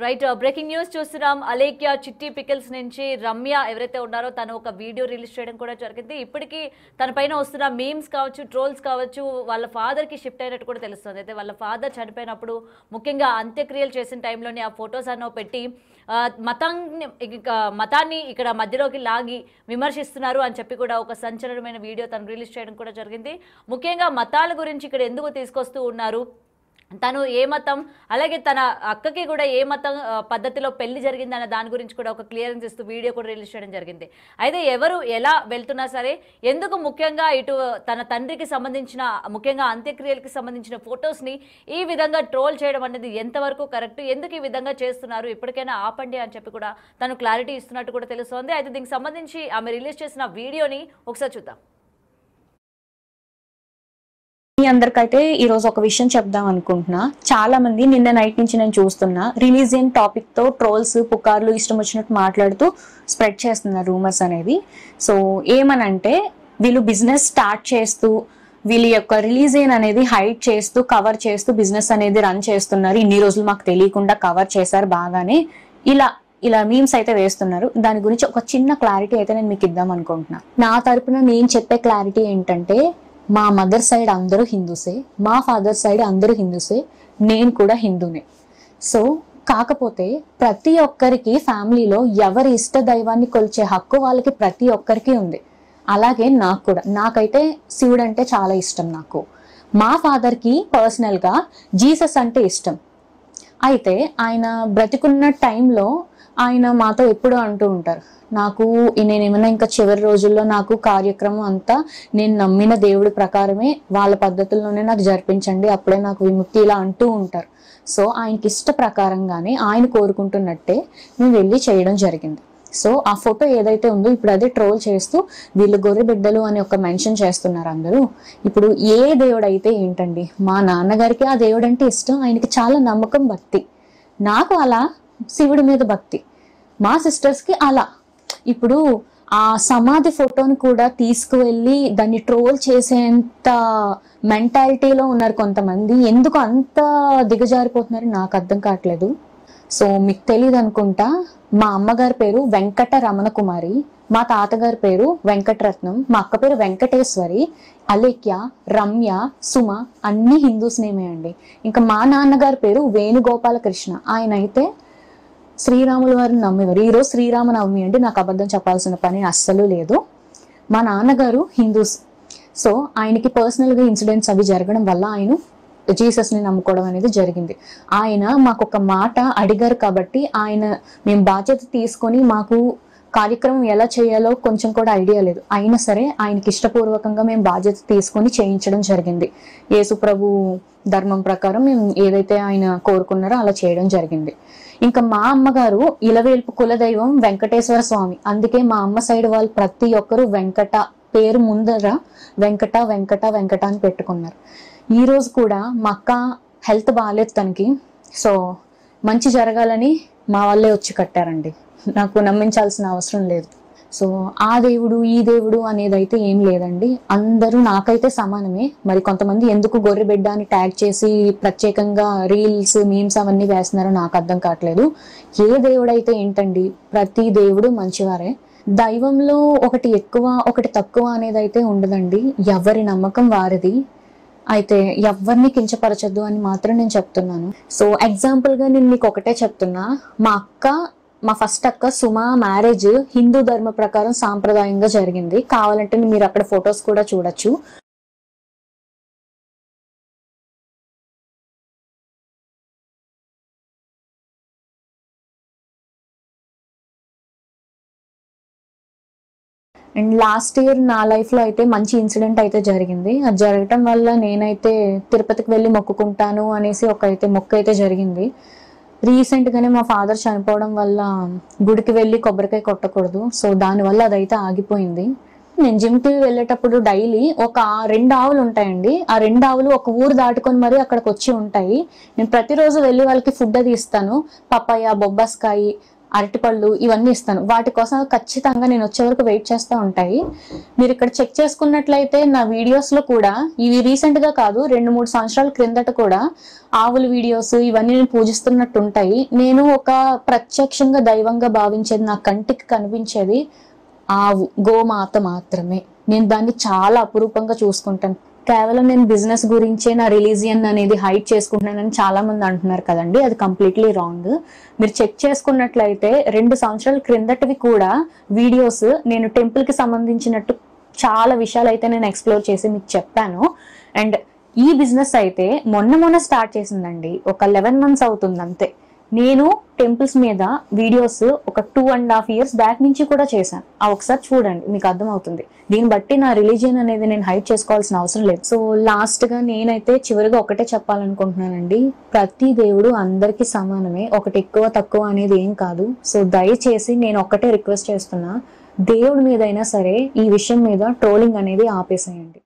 Right breaking news చూస్తున్నాం. అలేఖ్య చిట్టి pickles నుంచి రమ్య ఎవరైతే ఉన్నారో తను ఒక వీడియో రిలీజ్ చేయడం కూడా జరిగింది. ఇప్పటికీ తన పైన వస్తున్న మీమ్స్ కావచ్చు, ట్రోల్స్ కావచ్చు, వాళ్ళ ఫాదర్కి షిఫ్ట్ అయినట్టు కూడా తెలుస్తుంది. అయితే వాళ్ళ ఫాదర్ చనిపోయినప్పుడు ముఖ్యంగా అంత్యక్రియలు చేసిన టైంలోని ఆ ఫొటోస్ అన్నో పెట్టి మతాన్ని ఇక్కడ మధ్యలోకి లాగి విమర్శిస్తున్నారు అని చెప్పి కూడా ఒక సంచలనమైన వీడియో తను రిలీజ్ చేయడం కూడా జరిగింది. ముఖ్యంగా మతాల గురించి ఇక్కడ ఎందుకు తీసుకొస్తూ ఉన్నారు, తను ఏ మతం, అలాగే తన అక్కకి కూడా ఏ మతం పద్ధతిలో పెళ్లి జరిగింది అనే దాని గురించి కూడా ఒక క్లియరెన్స్ ఇస్తూ వీడియో కూడా రిలీజ్ చేయడం జరిగింది. అయితే ఎవరు ఎలా వెళ్తున్నా సరే ఎందుకు ముఖ్యంగా ఇటు తన తండ్రికి సంబంధించిన ముఖ్యంగా అంత్యక్రియలకి సంబంధించిన ఫొటోస్ని ఈ విధంగా ట్రోల్ చేయడం అనేది ఎంతవరకు కరెక్ట్, ఎందుకు ఈ విధంగా చేస్తున్నారు, ఇప్పటికైనా ఆపండి అని చెప్పి కూడా తను క్లారిటీ ఇస్తున్నట్టు కూడా తెలుస్తోంది. అయితే దీనికి సంబంధించి ఆమె రిలీజ్ చేసిన వీడియోని ఒకసారి చూద్దాం. మీ అందరికైతే ఈ రోజు ఒక విషయం చెప్దాం అనుకుంటున్నా. చాలా మంది నిన్న నైట్ నుంచి నేను చూస్తున్నా రిలీజియన్ టాపిక్ తో ట్రోల్స్, పుకార్లు ఇష్టం వచ్చినట్టు మాట్లాడుతూ స్ప్రెడ్ చేస్తున్నారు రూమర్స్ అనేది. సో ఏమనంటే వీళ్ళు బిజినెస్ స్టార్ట్ చేస్తూ వీళ్ళ యొక్క రిలీజియన్ అనేది హైడ్ చేస్తూ కవర్ చేస్తూ బిజినెస్ అనేది రన్ చేస్తున్నారు. ఇన్ని రోజులు మాకు తెలియకుండా కవర్ చేశారు బాగానే, ఇలా మీమ్స్ అయితే వేస్తున్నారు. దాని గురించి ఒక చిన్న క్లారిటీ అయితే నేను మీకు ఇద్దాం అనుకుంటున్నా. నా తరపున నేను చెప్పే క్లారిటీ ఏంటంటే, మా మదర్ సైడ్ అందరూ హిందూసే, మా ఫాదర్ సైడ్ అందరూ హిందూసే, నేను కూడా హిందూనే. సో కాకపోతే ప్రతి ఒక్కరికి ఫ్యామిలీలో ఎవరి ఇష్ట దైవాన్ని కొలిచే హక్కు వాళ్ళకి ప్రతి ఒక్కరికి ఉంది. అలాగే నాకు కూడా, నాకైతే శివుడు అంటే చాలా ఇష్టం. నాకు మా ఫాదర్కి పర్సనల్గా జీసస్ అంటే ఇష్టం. అయితే ఆయన బ్రతికున్న టైంలో ఆయన మాతో ఎప్పుడూ అంటూ ఉంటారు, నేనేమైనా ఇంకా చివరి రోజుల్లో నాకు కార్యక్రమం అంతా నేను నమ్మిన దేవుడి ప్రకారమే వాళ్ళ పద్ధతుల్లోనే నాకు జరిపించండి, అప్పుడే నాకు విముక్తి, ఇలా అంటూ ఉంటారు. సో ఆయనకి ఇష్ట ప్రకారంగానే ఆయన కోరుకుంటున్నట్టే మేము వెళ్ళి చేయడం జరిగింది. సో ఆ ఫోటో ఏదైతే ఉందో ఇప్పుడు అదే ట్రోల్ చేస్తూ వీళ్ళు గొర్రె బిడ్డలు అని ఒక మెన్షన్ చేస్తున్నారు అందరూ. ఇప్పుడు ఏ దేవుడు అయితే ఏంటండి, మా నాన్నగారికి ఆ దేవుడు అంటే ఇష్టం, ఆయనకి చాలా నమ్మకం, భక్తి. నాకు అలా శివుడి మీద భక్తి, మా సిస్టర్స్కి అలా. ఇప్పుడు ఆ సమాధి ఫోటోని కూడా తీసుకువెళ్ళి దాన్ని ట్రోల్ చేసేంత మెంటాలిటీలో ఉన్నారు కొంతమంది. ఎందుకు అంత దిగజారిపోతున్నారు నాకు అర్థం కావట్లేదు. సో మీకు తెలియదు అనుకుంటా, మా అమ్మగారి పేరు వెంకట రమణ కుమారి, మా తాతగారి పేరు వెంకటరత్నం, మా అక్క పేరు వెంకటేశ్వరి, అలేఖ్య, రమ్య, సుమ అన్ని హిందూస్ నేమే అండి. ఇంకా మా నాన్నగారి పేరు వేణుగోపాలకృష్ణ, ఆయన అయితే శ్రీరాముల వారిని నమ్మేవారు. ఈరోజు శ్రీరామనవమి అండి, నాకు అబద్ధం చెప్పాల్సిన పని అస్సలు లేదు. మా నాన్నగారు హిందూస్. సో ఆయనకి పర్సనల్గా ఇన్సిడెంట్స్ అవి జరగడం వల్ల ఆయన జీసస్ని నమ్ముకోవడం అనేది జరిగింది. ఆయన మాకు ఒక మాట అడిగారు కాబట్టి మేము బాధ్యత తీసుకొని, మాకు కార్యక్రమం ఎలా చేయాలో కొంచెం కూడా ఐడియా లేదు, అయినా సరే ఆయనకి ఇష్టపూర్వకంగా మేము బాధ్యత తీసుకొని చేయించడం జరిగింది. యేసు ప్రభు ధర్మం ప్రకారం మేము ఏదైతే ఆయన కోరుకున్నారో అలా చేయడం జరిగింది. ఇంకా మా అమ్మగారు ఇలవేల్పు కులదైవం వెంకటేశ్వర స్వామి, అందుకే మా అమ్మ సైడ్ వాళ్ళు ప్రతి ఒక్కరు వెంకట పేరు ముందర వెంకట వెంకట వెంకట అని పెట్టుకున్నారు. ఈ రోజు కూడా మా అక్క హెల్త్ బాగాలేదు తనకి, సో మంచి జరగాలని మా వాళ్ళే వచ్చి కట్టారండి, నాకు నమ్మించాల్సిన అవసరం లేదు. సో ఆ దేవుడు ఈ దేవుడు అనేది అయితే ఏం లేదండి, అందరూ నాకైతే సమానమే. మరి కొంతమంది ఎందుకు గొర్రె బిడ్డ అని ట్యాగ్ చేసి ప్రత్యేకంగా రీల్స్, మీమ్స్ అవన్నీ వేస్తున్నారో నాకు అర్థం కావట్లేదు. ఏ దేవుడు అయితే ఏంటండి, ప్రతి దేవుడు మంచివారే. దైవంలో ఒకటి ఎక్కువ ఒకటి తక్కువ అనేది అయితే ఉండదండి, ఎవరి నమ్మకం వారిది. అయితే ఎవరిని కించపరచద్దు అని మాత్రం నేను చెప్తున్నాను. సో ఎగ్జాంపుల్ గా నేను మీకు ఒకటే చెప్తున్నా, మా ఫస్ట్ అక్క సుమ మ్యారేజ్ హిందూ ధర్మ ప్రకారం సాంప్రదాయంగా జరిగింది. కావాలంటే మీరు అక్కడ ఫొటోస్ కూడా చూడొచ్చు. అండ్ లాస్ట్ ఇయర్ నా లైఫ్లో అయితే మంచి ఇన్సిడెంట్ అయితే జరిగింది. అది జరగటం వల్ల నేనైతే తిరుపతికి వెళ్ళి మొక్కుకుంటాను అనేసి మొక్కు అయితే జరిగింది. రీసెంట్గానే మా ఫాదర్ చనిపోవడం వల్ల గుడికి వెళ్ళి కొబ్బరికాయ కొట్టకూడదు, సో దానివల్ల అదైతే ఆగిపోయింది. నేను జిమ్కి వెళ్ళేటప్పుడు డైలీ ఒక 2 ఆవులు ఉంటాయండి, ఆ 2 ఆవులు ఒక ఊరు దాటుకొని మరి అక్కడికి వచ్చి ఉంటాయి. నేను ప్రతిరోజు వెళ్ళి వాళ్ళకి ఫుడ్ అది ఇస్తాను, పపాయ, బొబ్బాస్కాయ అరటిపళ్ళు ఇవన్నీ ఇస్తాను. వాటి కోసం ఖచ్చితంగా నేను వచ్చే వరకు వెయిట్ చేస్తూ ఉంటాయి. మీరు ఇక్కడ చెక్ చేసుకున్నట్లయితే నా వీడియోస్ లో కూడా ఇవి రీసెంట్ గా కాదు, 2-3 సంవత్సరాల క్రిందట కూడా ఆవుల వీడియోస్ ఇవన్నీ నేను పూజిస్తున్నట్టు ఉంటాయి. నేను ఒక ప్రత్యక్షంగా దైవంగా భావించేది, నా కంటికి కనిపించేది ఆవు, గోమాత మాత్రమే. నేను దాన్ని చాలా అపురూపంగా చూసుకుంటాను. కేవలం నేను బిజినెస్ గురించే నా రిలీజియన్ అనేది హైడ్ చేసుకుంటున్నానని చాలా మంది అంటున్నారు కదండి, అది కంప్లీట్లీ రాంగ్. మీరు చెక్ చేసుకున్నట్లయితే 2 సంవత్సరాల క్రిందటివి కూడా వీడియోస్ నేను టెంపుల్ కి సంబంధించినట్టు చాలా విషయాలు అయితే నేను ఎక్స్ప్లోర్ చేసి మీకు చెప్పాను. అండ్ ఈ బిజినెస్ అయితే మొన్న స్టార్ట్ చేసిందండి, ఒక 11 months అవుతుంది అంతే. నేను టెంపుల్స్ మీద వీడియోస్ ఒక 2.5 years బ్యాక్ నుంచి కూడా చేశాను. ఆ ఒకసారి చూడండి, మీకు అర్థమవుతుంది. దీన్ని బట్టి నా రిలీజియన్ అనేది నేను హైడ్ చేసుకోవాల్సిన అవసరం లేదు. సో లాస్ట్ గా నేనైతే చివరిగా ఒకటే చెప్పాలనుకుంటున్నానండి, ప్రతి దేవుడు అందరికీ సమానమే, ఒకటి ఎక్కువ తక్కువ అనేది ఏం కాదు. సో దయచేసి నేను ఒక్కటే రిక్వెస్ట్ చేస్తున్నా, దేవుడి మీదైనా సరే ఈ విషయం మీద ట్రోలింగ్ అనేది ఆపేసేయండి.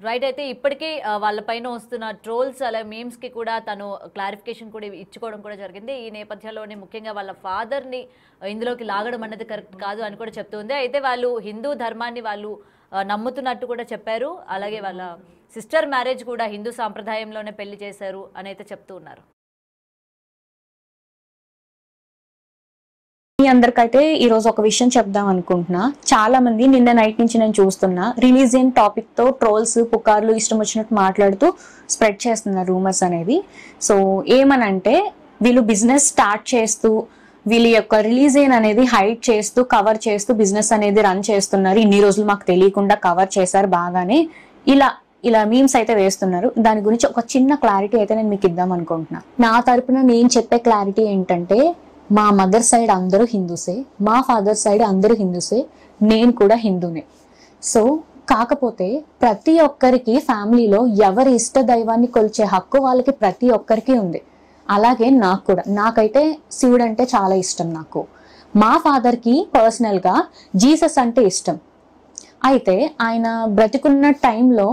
రైట్. అయితే ఇప్పటికీ వాళ్ళపైన వస్తున్న ట్రోల్స్ అలాగే మీమ్స్కి కూడా తను క్లారిఫికేషన్ కూడా ఇచ్చుకోవడం కూడా జరిగింది. ఈ నేపథ్యంలోనే ముఖ్యంగా వాళ్ళ ఫాదర్ని ఇందులోకి లాగడం అన్నది కరెక్ట్ కాదు అని కూడా చెప్తుంది. అయితే వాళ్ళు హిందూ ధర్మాన్ని వాళ్ళు నమ్ముతున్నట్టు కూడా చెప్పారు. అలాగే వాళ్ళ సిస్టర్ మ్యారేజ్ కూడా హిందూ సాంప్రదాయంలోనే పెళ్లి చేశారు అని అయితే చెప్తూ ఉన్నారు. మీ అందరికైతే ఈ రోజు ఒక విషయం చెప్దాం అనుకుంటున్నా. చాలా మంది నిన్న నైట్ నుంచి నేను చూస్తున్నా రిలీజియన్ టాపిక్ తో ట్రోల్స్, పుకార్లు ఇష్టం వచ్చినట్టు మాట్లాడుతూ స్ప్రెడ్ చేస్తున్నారు రూమర్స్ అనేది. సో ఏమనంటే, వీళ్ళు బిజినెస్ స్టార్ట్ చేస్తూ వీళ్ళ యొక్క రిలీజియన్ అనేది హైడ్ చేస్తూ కవర్ చేస్తూ బిజినెస్ అనేది రన్ చేస్తున్నారు. ఇన్ని రోజులు మాకు తెలియకుండా కవర్ చేశారు బాగానే, ఇలా మీమ్స్ అయితే వేస్తున్నారు. దాని గురించి ఒక చిన్న క్లారిటీ అయితే నేను మీకు ఇద్దాం అనుకుంటున్నా. నా తరపున నేను చెప్పే క్లారిటీ ఏంటంటే, మా మదర్ సైడ్ అందరూ హిందూసే, మా ఫాదర్ సైడ్ అందరూ హిందూసే, నేను కూడా హిందూనే. సో కాకపోతే ప్రతి ఒక్కరికి ఫ్యామిలీలో ఎవరి ఇష్ట దైవాన్ని కొలిచే హక్కు వాళ్ళకి ప్రతి ఒక్కరికి ఉంది. అలాగే నాకు కూడా, నాకైతే శివుడు అంటే చాలా ఇష్టం. నాకు మా ఫాదర్కి పర్సనల్గా జీసస్ అంటే ఇష్టం. అయితే ఆయన బ్రతికున్న టైంలో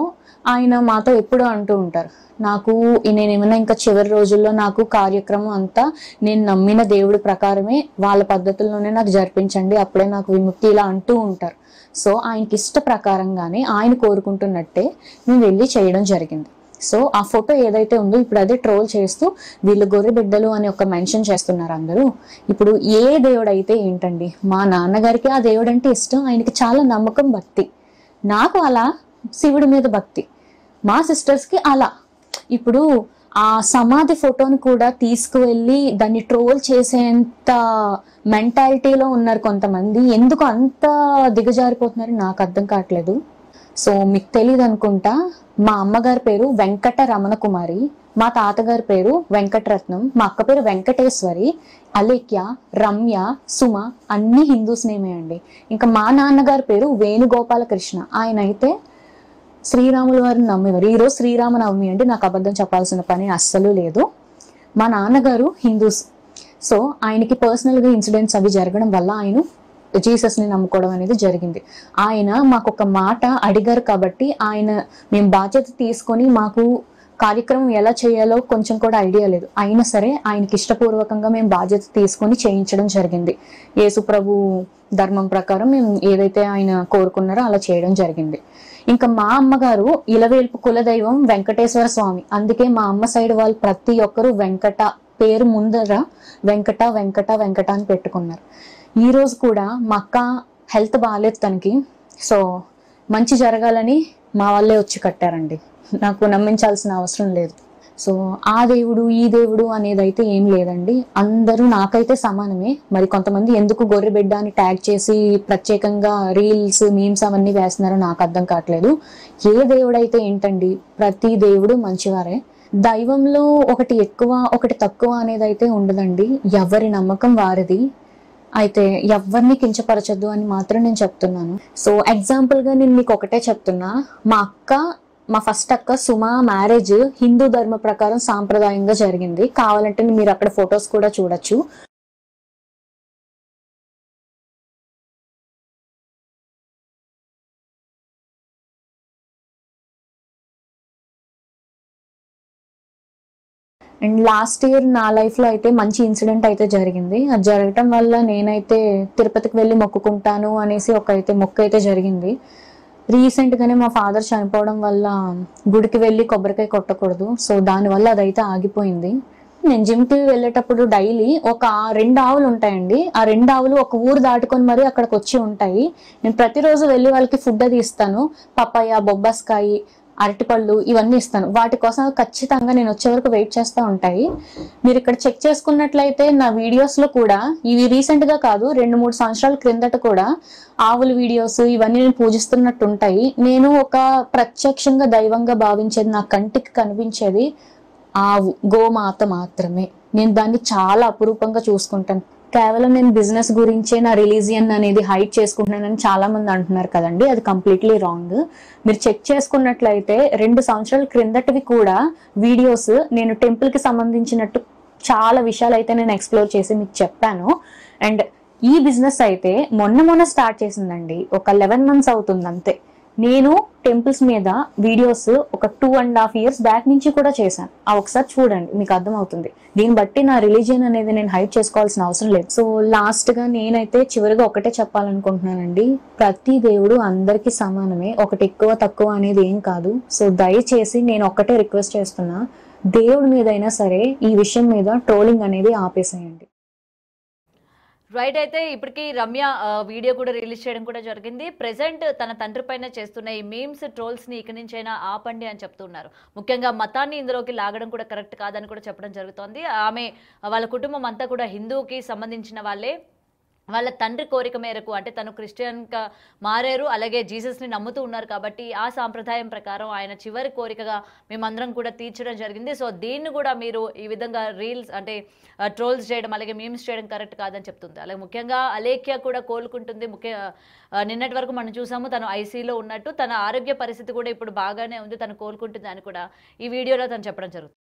ఆయన మాతో ఎప్పుడూ అంటూ ఉంటారు, నాకు నేనేమన్నా ఇంకా చివరి రోజుల్లో నాకు కార్యక్రమం అంతా నేను నమ్మిన దేవుడి ప్రకారమే వాళ్ళ పద్ధతుల్లోనే నాకు జరిపించండి, అప్పుడే నాకు విముక్తి, ఇలా అంటూ ఉంటారు. సో ఆయనకి ఇష్ట ప్రకారంగానే ఆయన కోరుకుంటున్నట్టే మేము వెళ్ళి చేయడం జరిగింది. సో ఆ ఫోటో ఏదైతే ఉందో ఇప్పుడు అదే ట్రోల్ చేస్తూ వీళ్ళు గొర్రె బిడ్డలు అని ఒక మెన్షన్ చేస్తున్నారు అందరూ. ఇప్పుడు ఏ దేవుడు అయితే ఏంటండి, మా నాన్నగారికి ఆ దేవుడు అంటే ఇష్టం, ఆయనకి చాలా నమ్మకం, భక్తి. నాకు అలా శివుడి మీద భక్తి, మా సిస్టర్స్కి అలా. ఇప్పుడు ఆ సమాధి ఫోటోని కూడా తీసుకువెళ్ళి దాన్ని ట్రోల్ చేసేంత మెంటాలిటీలో ఉన్నారు కొంతమంది. ఎందుకు అంత దిగజారిపోతున్నారు నాకు అర్థం కావట్లేదు. సో మీకు తెలియదు అనుకుంటా, మా అమ్మగారి పేరు వెంకట రమణ కుమారి, మా తాతగారి పేరు వెంకటరత్నం, మా అక్క పేరు వెంకటేశ్వరి, అలేఖ్య, రమ్య, సుమ అన్ని హిందూస్ నేమే అండి. ఇంకా మా నాన్నగారి పేరు వేణుగోపాలకృష్ణ, ఆయన అయితే శ్రీరాముల వారిని నమ్మేవారు. ఈరోజు శ్రీరామనవమి అంటే నాకు అబద్ధం చెప్పాల్సిన పని అస్సలు లేదు. మా నాన్నగారు హిందూస్. సో ఆయనకి పర్సనల్గా ఇన్సిడెంట్స్ అవి జరగడం వల్ల ఆయన జీసస్ని నమ్ముకోవడం అనేది జరిగింది. ఆయన మాకు ఒక మాట అడిగారు కాబట్టి మేము బాధ్యత తీసుకొని, మాకు కార్యక్రమం ఎలా చేయాలో కొంచెం కూడా ఐడియా లేదు, అయినా సరే ఆయనకి ఇష్టపూర్వకంగా మేము బాధ్యత తీసుకొని చేయించడం జరిగింది. యేసు ప్రభు ధర్మం ప్రకారం మేము ఏదైతే ఆయన కోరుకున్నారో అలా చేయడం జరిగింది. ఇంకా మా అమ్మగారు ఇలవేల్పు కులదైవం వెంకటేశ్వర స్వామి, అందుకే మా అమ్మ సైడ్ వాళ్ళు ప్రతి ఒక్కరు వెంకట పేరు ముందర వెంకట వెంకట వెంకట అని పెట్టుకున్నారు. ఈ రోజు కూడా మా అక్క హెల్త్ బాగాలేదు తనకి, సో మంచి జరగాలని మా వాళ్ళే వచ్చి కట్టారండి, నాకు నమ్మించాల్సిన అవసరం లేదు. సో ఆ దేవుడు ఈ దేవుడు అనేది అయితే ఏం లేదండి, అందరూ నాకైతే సమానమే. మరి కొంతమంది ఎందుకు గొర్రె బిడ్డ అని ట్యాగ్ చేసి ప్రత్యేకంగా రీల్స్ మీమ్స్ అవన్నీ వేస్తున్నారో నాకు అర్థం కావట్లేదు. ఏ దేవుడైతే ఏంటండి, ప్రతి దేవుడు మంచివారే. దైవంలో ఒకటి ఎక్కువ ఒకటి తక్కువ అనేది అయితే ఉండదండి, ఎవరి నమ్మకం వారిది. అయితే ఎవరిని కించపరచద్దు అని మాత్రం నేను చెప్తున్నాను. సో ఎగ్జాంపుల్ గా నేను మీకు ఒకటే చెప్తున్నా, మా ఫస్ట్ అక్క సుమ మ్యారేజ్ హిందూ ధర్మ ప్రకారం సాంప్రదాయంగా జరిగింది. కావాలంటే మీరు అక్కడ ఫొటోస్ కూడా చూడొచ్చు. అండ్ లాస్ట్ ఇయర్ నా లైఫ్లో అయితే మంచి ఇన్సిడెంట్ అయితే జరిగింది. అది జరగటం వల్ల నేనైతే తిరుపతికి వెళ్ళి మొక్కుకుంటాను అనేసి మొక్కు అయితే జరిగింది. రీసెంట్గానే మా ఫాదర్ చనిపోవడం వల్ల గుడికి వెళ్ళి కొబ్బరికాయ కొట్టకూడదు, సో దానివల్ల అదైతే ఆగిపోయింది. నేను జిమ్కి వెళ్ళేటప్పుడు డైలీ ఒక 2 ఆవులు ఉంటాయండి. ఆ 2 ఆవులు ఒక ఊరు దాటుకొని మరి అక్కడికి వచ్చి ఉంటాయి. నేను ప్రతిరోజు వెళ్ళి వాళ్ళకి ఫుడ్ అది ఇస్తాను. పపాయ, బొబ్బాస్కాయ, అరటిపళ్ళు ఇవన్నీ ఇస్తాను. వాటి కోసం ఖచ్చితంగా నేను వచ్చే వరకు వెయిట్ చేస్తూ ఉంటాయి. మీరు ఇక్కడ చెక్ చేసుకున్నట్లయితే నా వీడియోస్లో కూడా ఇవి రీసెంట్గా కాదు, 2-3 సంవత్సరాల క్రిందట కూడా ఆవుల వీడియోస్ ఇవన్నీ నేను పూజిస్తున్నట్టు ఉంటాయి. నేను ఒక ప్రత్యక్షంగా దైవంగా భావించేది, నా కంటికి కనిపించేది ఆవు, గోమాత మాత్రమే. నేను దాన్ని చాలా అపురూపంగా చూసుకుంటాను. కేవలం నేను బిజినెస్ గురించే నా రిలీజియన్ అనేది హైడ్ చేసుకుంటున్నానని చాలా మంది అంటున్నారు కదండి, అది కంప్లీట్లీ రాంగ్. మీరు చెక్ చేసుకున్నట్లయితే 2 సంవత్సరాల క్రిందటివి కూడా వీడియోస్ నేను టెంపుల్ కి సంబంధించినట్టు చాలా విషయాలు అయితే నేను ఎక్స్ప్లోర్ చేసి మీకు చెప్పాను. అండ్ ఈ బిజినెస్ అయితే మొన్న స్టార్ట్ చేసిందండి, ఒక 11 months అవుతుంది అంతే. నేను టెంపుల్స్ మీద వీడియోస్ ఒక 2.5 years బ్యాక్ నుంచి కూడా చేశాను. ఆ ఒకసారి చూడండి, మీకు అర్థమవుతుంది. దీన్ని బట్టి నా రిలీజియన్ అనేది నేను హైడ్ చేసుకోవాల్సిన అవసరం లేదు. సో లాస్ట్ గా నేనైతే చివరిగా ఒకటే చెప్పాలనుకుంటున్నానండి, ప్రతి దేవుడు అందరికీ సమానమే, ఒకటి ఎక్కువ తక్కువ అనేది ఏం కాదు. సో దయచేసి నేను ఒక్కటే రిక్వెస్ట్ చేస్తున్నా, దేవుడి మీదైనా సరే ఈ విషయం మీద ట్రోలింగ్ అనేది ఆపేసేయండి. రైట్. అయితే ఇప్పటికీ రమ్య వీడియో కూడా రిలీజ్ చేయడం కూడా జరిగింది. ప్రెసెంట్ తన తండ్రి పైన చేస్తున్న ఈ మీమ్స్, ట్రోల్స్ని ఇక నుంచైనా ఆపండి అని చెప్తున్నారు. ముఖ్యంగా మతాన్ని ఇందులోకి లాగడం కూడా కరెక్ట్ కాదని కూడా చెప్పడం జరుగుతోంది. ఆమె వాళ్ళ కుటుంబం అంతా కూడా హిందూకి సంబంధించిన వాళ్ళే. వాళ్ళ తండ్రి కోరిక మేరకు, అంటే తను క్రిస్టియన్గా మారారు, అలాగే జీసస్ని నమ్ముతూ ఉన్నారు కాబట్టి ఆ సాంప్రదాయం ప్రకారం ఆయన చివరి కోరికగా మేమందరం కూడా తీర్చడం జరిగింది. సో దీన్ని కూడా మీరు ఈ విధంగా రీల్స్ అంటే ట్రోల్స్ చేయడం, అలాగే మీమ్స్ చేయడం కరెక్ట్ కాదని చెప్తుంది. అలాగే ముఖ్యంగా అలేఖ్య కూడా కోలుకుంటుంది. నిన్నటి వరకు మనం చూసాము తను ఐసీలో ఉన్నట్టు, తన ఆరోగ్య పరిస్థితి కూడా ఇప్పుడు బాగానే ఉంది, తను కోలుకుంటుంది అని కూడా ఈ వీడియోలో తను చెప్పడం జరుగుతుంది.